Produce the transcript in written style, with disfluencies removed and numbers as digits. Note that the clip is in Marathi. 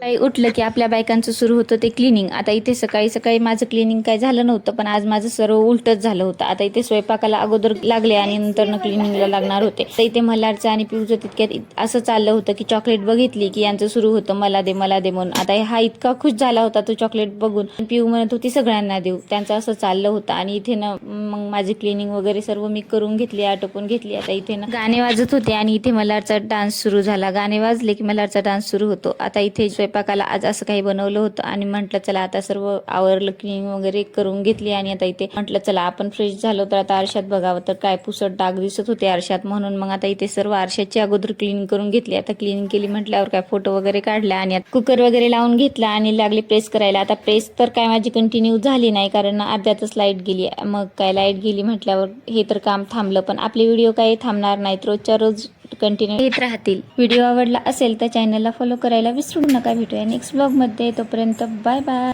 काही उठलं की आपल्या बायकांचं सुरू होतं ते क्लिनिंग. आता इथे सकाळी सकाळी माझं क्लिनिंग काय झालं नव्हतं, पण आज माझं सर्व उलटच झालं होतं. आता इथे स्वयंपाकाला अगोदर लागले आणि नंतर क्लिनिंगला लागणार होते. तर इथे मल्हारचं आणि पिऊचं तितक्यात असं चाललं होतं की चॉकलेट बघितली की यांचं सुरू होतं मला दे मला दे म्हणून. आता हा इतका खुश झाला होता तो चॉकलेट बघून. पिऊ म्हणत होती सगळ्यांना देऊ, त्यांचं असं चाललं होतं. आणि इथे ना मग माझी क्लिनिंग वगैरे सर्व मी करून घेतली, आटोपून घेतली. आता इथे ना गाणे वाजत होते आणि इथे मल्हारचा डान्स सुरू झाला. गाणे वाजले की मल्हारचा डान्स सुरू होतो. आता इथे स्वयंपाकाला आज असं काही बनवलं होतं आणि म्हटलं चला आता सर्व आवरलं, क्लीनिंग वगैरे करून घेतली. आणि आता इथे म्हटलं चला आपण फ्रेश झालो तर आता आरशात बघावं, तर काय पुसट डाग दिसत होते आरशात, म्हणून मग आता इथे सर्व आरशाची अगोदर क्लीनिंग करून घेतली. आता क्लीनिंग केली म्हटल्यावर काय फोटो वगैरे काढला आणि कुकर वगैरे लावून घेतला आणि लागली प्रेस करायला. आता प्रेस तर काय माझी कंटिन्यू झाली नाही, कारण अर्ध्यातच लाईट गेली. मग काय लाईट गेली म्हटल्यावर हे तर काम थांबलं, पण आपले व्हिडिओ काही थांबणार नाहीत, रोजच्या रोज कंटिन्यू येत राहतील. व्हिडिओ आवडला असेल तर चॅनलला फॉलो करायला विसरू नका. भेटूया नेक्स्ट ब्लॉगमध्ये, तोपर्यंत बाय बाय.